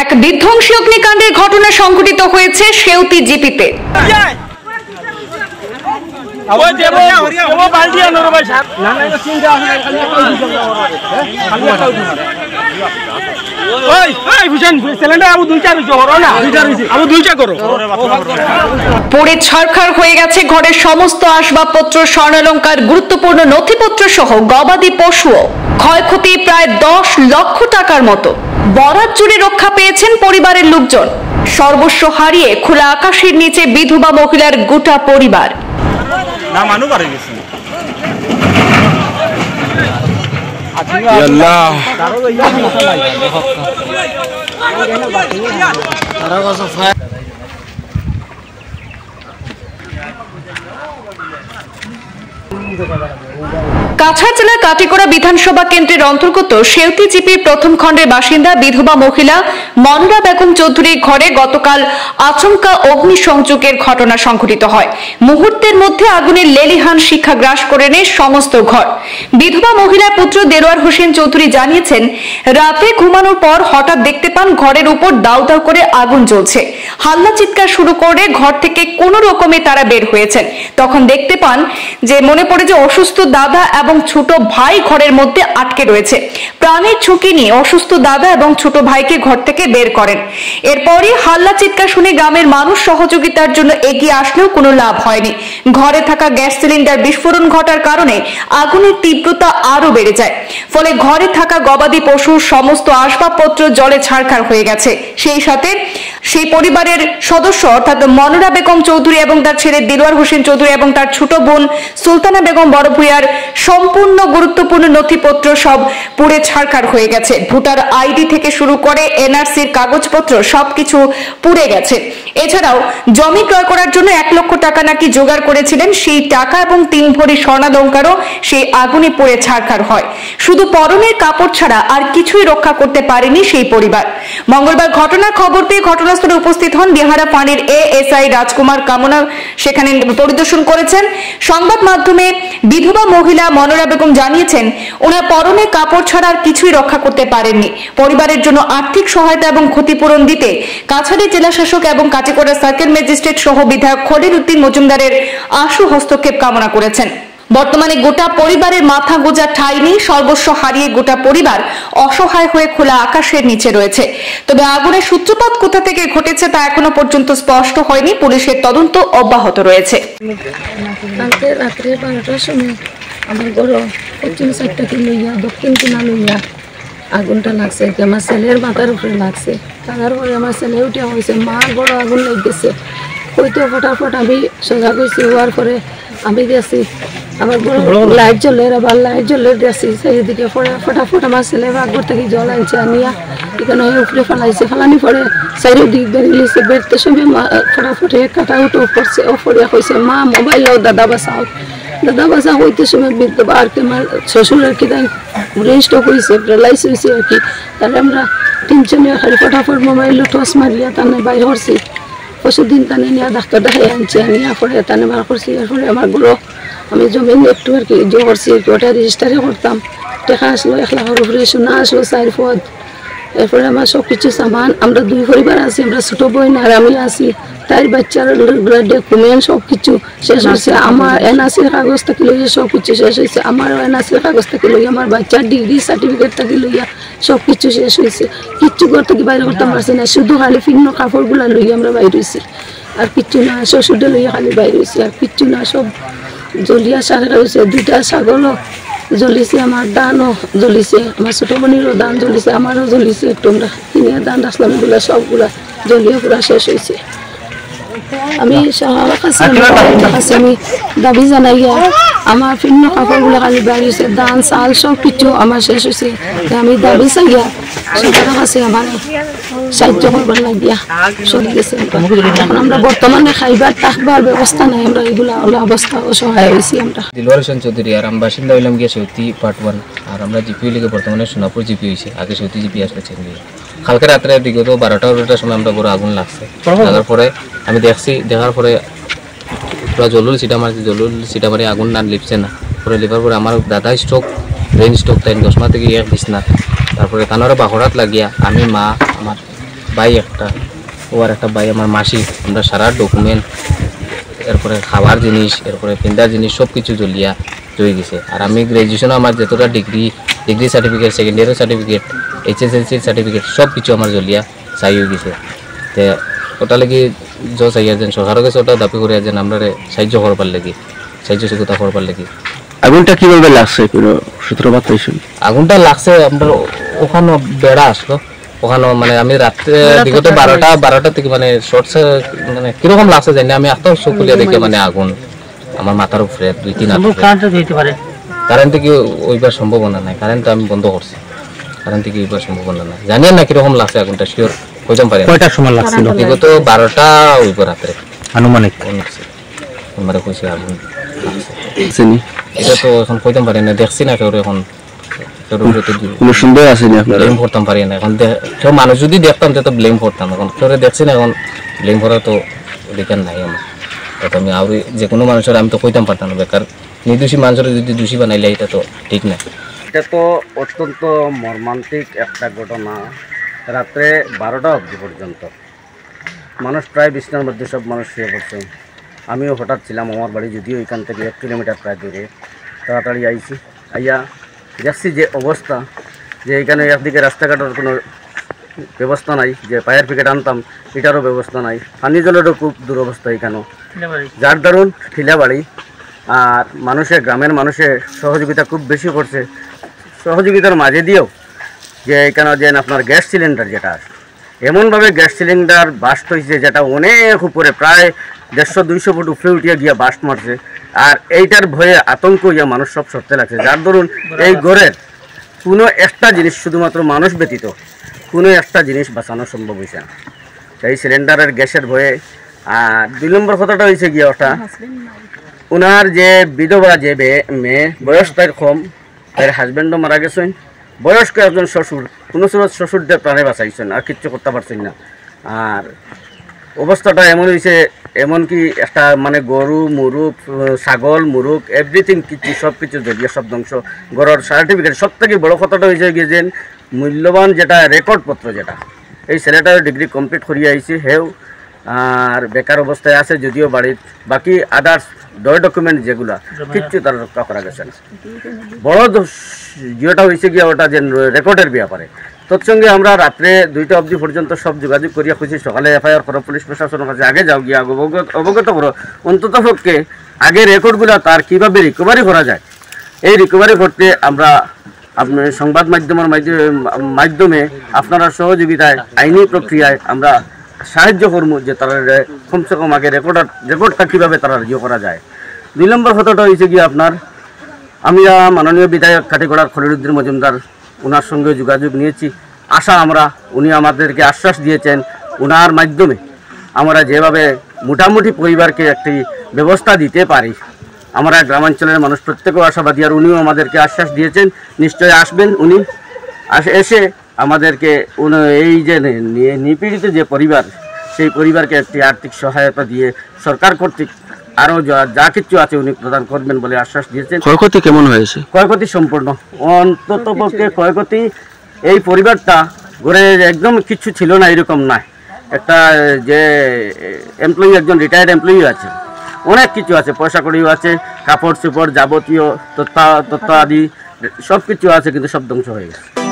এক বিধ্বংসী অগ্নিকাণ্ডের ঘটনা সংঘটিত হয়েছে সেউতি জিপিতে। পড়ে ছারখার হয়ে গেছে ঘরের সমস্ত আসবাবপত্র, স্বর্ণালংকার, গুরুত্বপূর্ণ নথিপত্র সহ গবাদি পশুও। ক্ষয়ক্ষতি প্রায় 10 লক্ষ টাকার মতো। বরাত জুড়ে রক্ষা পেয়েছেন পরিবারের লোকজন। সর্বস্ব হারিয়ে খোলা আকাশের নিচে বিধবা মহিলার গোটা পরিবার। কাছাড় জেলার কাটিগড়া বিধানসভা কেন্দ্রের অন্তর্গত সেউতি জিপির প্রথম খণ্ডের বাসিন্দা বিধবা মহিলা মনোরা বেগম চৌধুরীর ঘরে গতকাল আচমকা অগ্নিসংযোগের ঘটনা সংঘটিত হয়। মুহূর্তের মধ্যে আগুনের লেলিহান শিখা গ্রাস করে নেয় সমস্ত ঘর। বিধবা মহিলার পুত্র দেলোয়ার হোসেন চৌধুরী জানিয়েছেন, রাতে ঘুমানোর পর হঠাৎ দেখতে পান ঘরের উপর দাউ দাউ করে আগুন জ্বলছে। হাল্লা চিৎকার শুরু করে ঘর থেকে কোনো রকমে তারা বের হয়েছেন। তখন দেখতে পান যে মনে পড়ে যে অসুস্থ দাদা এবং ছোট ভাই ঘরের মধ্যে আটকে রয়েছে। প্রাণের ঝুঁকি নিয়ে অসুস্থ দাদা এবং ছোট ভাইকে ঘর থেকে বের করেন। এরপরই হাল্লা চিৎকার শুনে গ্রামের মানুষ সহযোগিতার জন্য এগিয়ে আসলেও কোনো লাভ হয়নি। ঘরে থাকা গ্যাস সিলিন্ডার বিস্ফোরণ ঘটার কারণে আগুনের তীব্রতা আরো বেড়ে যায়। ফলে ঘরে থাকা গবাদি পশুর সমস্ত আসবাবপত্র জলে ছারখার হয়ে গেছে। সেই সাথে সেই পরিবারের সদস্য অর্থাৎ মনোরা বেগম চৌধুরী এবং তার ছেলে দেলোয়ার হোসেন চৌধুরী এবং তার ছোট বোন সুলতানা বেগম বড়ভূঁইয়ার সম্পূর্ণ গুরুত্বপূর্ণ নথিপত্র সব পুড়ে ছারখার হয়ে গেছে। ভোটার আইডি থেকে শুরু করে এনআরসির কাগজপত্র সবকিছু পুড়ে গেছে। এছাড়াও জমি ক্রয় করার জন্য 1 লক্ষ টাকা নাকি জোগাড় করেছিলেন, সেই টাকা এবং 3 ভরি স্বর্ণালংকারও সেই আগুনে পুড়ে ছারখার হয়। শুধু পরনের কাপড় ছাড়া আর কিছুই রক্ষা করতে পারেনি সেই পরিবার। মঙ্গলবার ঘটনার খবর পেয়ে ঘটনাস্থলে উপস্থিত হন বিহারা ফাঁড়ির এএসআই রাজকুমার কামনা, সেখানে পরিদর্শন করেছেন। সংবাদ মাধ্যমে বিধবা মহিলা মনোরা বেগম জানিয়েছেন, ওনার পরনে কাপড় ছাড়া আর কিছুই রক্ষা করতে পারেননি। পরিবারের জন্য আর্থিক সহায়তা এবং ক্ষতিপূরণ দিতে কাছাড়ের জেলা শাসক এবং কাটিগড়া সার্কেল ম্যাজিস্ট্রেট সহ বিধায়ক খলিল উদ্দিন মজুমদারের আশু হস্তক্ষেপ কামনা করেছেন। বর্তমানে গোটা পরিবারের মাথা গোঁজা ঠাঁই নেই। সর্বস্ব হারিয়ে গোটা পরিবার অসহায় হয়ে খোলা আকাশের নিচে রয়েছে। তবে আগুনের সূত্রপাত কোথা থেকে ঘটেছে তা এখনো পর্যন্ত স্পষ্ট হয়নি। পুলিশের তদন্ত অব্যাহত রয়েছে। কালকে রাত্রে 12টার সময় আমার গরো পশ্চিম সাইডটা কি লইয়া দক্ষিণ কিনা লইয়া আগুনটা লাগছে। আমার ছেলের মাথার উপরে লাগছে। তার পরে আমার ছেলে উঠে হয়েছে, মা বড় আগুন লেগেছে। হয়তো ফটাফট আমি সজাগ হয়েছি। হওয়ার পরে আমি গেছি, আমার লাইট জ্বলে, আবার লাইট জ্বলে গেছি চারিদিকে। পরে ফটাফট আমার ছেলে বাঘর থেকে জল আনছে, আনিয়া এখানে উপরে ফেলাইছে। ফেলানি পরে চারিদিক বেরিয়েছে। বেরতে সময় ফটাফটে কাটা উঠে পড়ছে। ও পড়িয়া কইছে, মা মোবাইল দাদা বাঁচাও। দাদা বাঁচা হইতে সময় বিধবা আর কি আমার শ্বশুরের কি তাই ব্রেন স্ট্রোক হয়েছে, প্যারালাইজ হয়েছে আর কি। তাহলে আমরা 3 জনে খালি ফটাফট মোবাইল টস মারিয়া টানে বাইর করছি। পরশুদিন টানে নিয়ে ডাক্তার দেখাই আনছি, আনিয়া পরে টানে বার করছি। এরপরে আমার গুলো আমি জমিন একটু আর কি জো করছি, ওটা রেজিস্টারে করতাম। টাকা আসলো 1 লাখের উপরে, সোনা আসলো 4 পদ। এরপরে আমার সব কিছু সামান, আমরা 2 পরিবার আছি। আমরা ছোট বোন আর আমি আছি। তার বাচ্চার ডকুমেন্ট সব কিছু শেষ হয়েছে। আমার এনআরসির কাগজ থেকে লইয়া সব কিছু শেষ হয়েছে। আমার এনআরসির কাগজ থেকে লইয়া, আমার বাচ্চার ডিগ্রি সার্টিফিকেট থেকে লইয়া সব কিছু শেষ হয়েছে। কিচ্ছু ঘর থেকে বাইরে করতে পারছি না। শুধু খালি ফিন্ন কাপড়গুলা লইয়া আমরা বাইর হয়েছি, আর কিচ্ছু না। শ্বশুরটা লইয়া খালি বাইর হয়েছি, আর কিচ্ছু না। সব জ্বলিয়া সারা হয়েছে। 2টা ছাগলও জ্বলিছে, আমার ধানও জ্বলিছে, আমার ছোটো বোনেরও ধান জ্বলিছে, আমারও জ্বলিছে। একটু আমরা কিনিয়া ধান রাখলাম, এগুলো সবগুলা জ্বলিয়ে পুরা শেষ হয়েছে। আমি সবার কাছে আমি দাবি জানাই, আমার ফিন্ন কাপড়গুলো খালি বাড়িয়েছে, ধান চাল সব কিছু আমার শেষ হয়েছে। আমি দাবি চাই সবার কাছে আমার সাহায্য করবার লাগিয়া চলে গেছে। এখন আমরা বর্তমানে খাইবার থাকবার ব্যবস্থা নাই। আমরা এগুলা অবস্থা অসহায় হয়েছি। আমরা দেলোয়ার হোসেন চৌধুরী, আর আমি বাসিন্দা হইলাম গিয়ে সেউতি পার্ট 1। আর আমরা জিপি লিগে বর্তমানে সোনাপুর জিপি হয়েছে, আগে সেউতি জিপি আসলে চেঞ্জ। কালকে রাত্রে বিগত 12টার সময় আমরা বড় আগুন লাগছে। লাগার পরে আমি দেখছি, দেখার পরে পুরো জলুল সিটা মারি আগুন না লিপছে না। পরে লিপার পরে আমার দাদা স্ট্রোক, ব্রেন স্ট্রোক, তাই 10 মাস থেকে 1 বিছনা। তারপরে কানরে বাহরাত লাগিয়া আমি, মা, আমার ভাই একটা, ও আর একটা ভাই আমার মাসি, আমরা সারা ডকুমেন্ট, এরপরে খাবার জিনিস, এরপরে পিন্দার জিনিস সব কিছু জ্বলিয়ে গেছে। আর আমি গ্র্যাজুয়েশনও আমার যতটা ডিগ্রি সার্টিফিকেট, সেকেন্ড ইয়ারের সার্টিফিকেট, HSLC সার্টিফিকেট সব কিছু আমার জ্বলিয়া চাই হয়ে গেছে। তো ওটা লাগি চাই যেন সরকারের কাছে ওটা দাবি করে যেন আমরা সাহায্য করবার লাগি, সাহায্য সুবিধা করবার লাগি। আগুনটা কিভাবে লাগছে কোনো সূত্রপাত পাইছেন? আগুনটা লাগছে আমরা ওখানে বেড়া আসলো, ওখানে মানে আমি রাত্রে বিগত 12টা থেকে মানে শর্ট মানে কিরকম লাগছে জানি আমি এত চোখ খুলিয়া দেখে মানে আগুন আমার মাথার উপরে 2-3 হাত। কারেন্ট থেকে ওইবার সম্ভাবনা নাই, কারেন্ট আমি বন্ধ করছি, কারেন্ট থেকে ওইবার সম্ভাবনা নাই। জানি না কিরকম লাগছে আগুনটা, শিওর কইতাম পারি। কয়টার সময় লাগছিল? বিগত 12টা ওইবার রাত্রে আনুমানিক আমার কইছে আগুন লাগছে। এটা তো এখন কইতাম পারি না, দেখছি না কেউ, এখন কোনো সন্দেহ আসেনি আপনার? ব্লেম করতাম পারি না এখন, কেউ মানুষ যদি দেখতাম তো ব্লেম করতাম, এখন কেউ দেখছি না, এখন ব্লেম করা তো অধিকার নাই আমার। তো আমি আর যে কোনো মানুষের আমি তো কইতাম পারতাম না, বেকার নির্দোষী মানুষের যদি দোষী বানাইলে এটা তো ঠিক না। এটা তো অত্যন্ত মর্মান্তিক একটা ঘটনা। রাত্রে 12টা অবধি পর্যন্ত মানুষ প্রায় বিছনার মধ্যে সব মানুষ শুয়ে পড়ছে। আমিও হঠাৎ ছিলাম, আমার বাড়ি যদিও এখান থেকে 1 কিলোমিটার প্রায় দূরে। তাড়াতাড়ি আইছি, আইয়া দেখছি যে অবস্থা, যে এখানে একদিকে রাস্তাঘাটের কোনো ব্যবস্থা নাই, যে ফায়ার ব্রিগেড আনতাম এটারও ব্যবস্থা নাই, পানি জলেরও খুব দুরবস্থা এখানেও, যার দারুণ ঠিলা বাড়ি। আর মানুষের, গ্রামের মানুষের সহযোগিতা খুব বেশি করছে। সহযোগিতার মাঝে দিয়েও যে এখানে যে আপনার গ্যাস সিলিন্ডার যেটা এমনভাবে গ্যাস সিলিন্ডার বাস্ট হয়েছে, যেটা অনেক উপরে প্রায় 150-200 ফুট উপরে উঠিয়ে গিয়ে বাস্ট মারছে। আর এইটার ভয়ে আতঙ্ক হইয়া মানুষ সব সরতে লাগছে, যার দরুন এই ঘরের কোনো একটা জিনিস, শুধুমাত্র মানুষ ব্যতীত কোনো একটা জিনিস বাঁচানো সম্ভব হয়েছে না এই সিলিন্ডারের গ্যাসের ভয়ে। আর 2 নম্বর কথাটা হয়েছে গিয়ে ওটা, ওনার যে বিধবা যে মেয়ে, বয়স তার কম, তার হাজব্যান্ডও মারা গেছেন, বয়স্ক একজন শ্বশুর, কোনো সময় শ্বশুরদের প্রাণে বাঁচাইছেন, আর কিচ্ছু করতে পারছেন না। আর অবস্থাটা এমন হয়েছে, এমনকি একটা মানে গরু, মুরুগ, ছাগল, মুরুগ, এভরিথিং কিছু সব কিছু জড়িয়ে সব ধ্বংস। গরুর সার্টিফিকেট, সব থেকে বড় কথাটা হয়েছে গিয়ে যে মূল্যবান যেটা রেকর্ডপত্র, যেটা এই ছেলেটার ডিগ্রি কমপ্লিট করিয়ে আইছে হেও, আর বেকার অবস্থায় আছে, যদিও বাড়ির বাকি আদার্স ডকুমেন্ট যেগুলা কিচ্ছু তার রক্ষা করা গেছে না। বড় যেটা হয়েছে গিয়া ওটা যে রেকর্ডের ব্যাপারে, তৎসঙ্গে আমরা রাত্রে 2টা অবধি পর্যন্ত সব যোগাযোগ করিয়া খুঁজি। সকালে FIR করো, পুলিশ প্রশাসনের কাছে আগে যাও, গিয়া অবগত করো, অন্তত পক্ষে আগে রেকর্ডগুলো তার কীভাবে রিকভারি করা যায়, এই রিকভারি করতে আমরা আপনার সংবাদ মাধ্যমের মাধ্যমে আপনারা সহযোগিতায়, আইনি প্রক্রিয়ায় আমরা সাহায্য করবো, যে তারা কমসে কম আগে রেকর্ডটা কীভাবে তারা করা যায়। 2 নম্বর কথাটা হয়েছে গিয়ে আপনার, আমি মাননীয় বিধায়ক কাটিগড়ার খলিলুদ্দিন মজুমদার, ওনার সঙ্গে যোগাযোগ নিয়েছি। আশা আমরা, উনি আমাদেরকে আশ্বাস দিয়েছেন, ওনার মাধ্যমে আমরা যেভাবে মোটামুটি পরিবারকে একটি ব্যবস্থা দিতে পারি, আমরা গ্রামাঞ্চলের মানুষ প্রত্যেকেও আশাবাদী। আর উনিও আমাদেরকে আশ্বাস দিয়েছেন নিশ্চয়ই আসবেন, উনি এসে আমাদেরকে এই যে নিপীড়িত যে পরিবার, সেই পরিবারকে একটি আর্থিক সহায়তা দিয়ে সরকার কর্তৃক আরও যা কিছু আছে উনি প্রদান করবেন বলে আশ্বাস দিয়েছেন। ক্ষয়ক্ষতি কেমন হয়েছে? ক্ষয়ক্ষতি সম্পূর্ণ, অন্তত পক্ষে ক্ষয়ক্ষতি এই পরিবারটা ঘরে একদম কিচ্ছু ছিল না এরকম নয়। একটা যে এমপ্লয়ি, একজন রিটায়ার্ড এমপ্লয়ি আছে, অনেক কিছু আছে, পয়সা কড়িও আছে, কাপড় চোপড় যাবতীয় তথ্য আদি সব কিছু আছে, কিন্তু সব ধ্বংস হয়ে গেছে।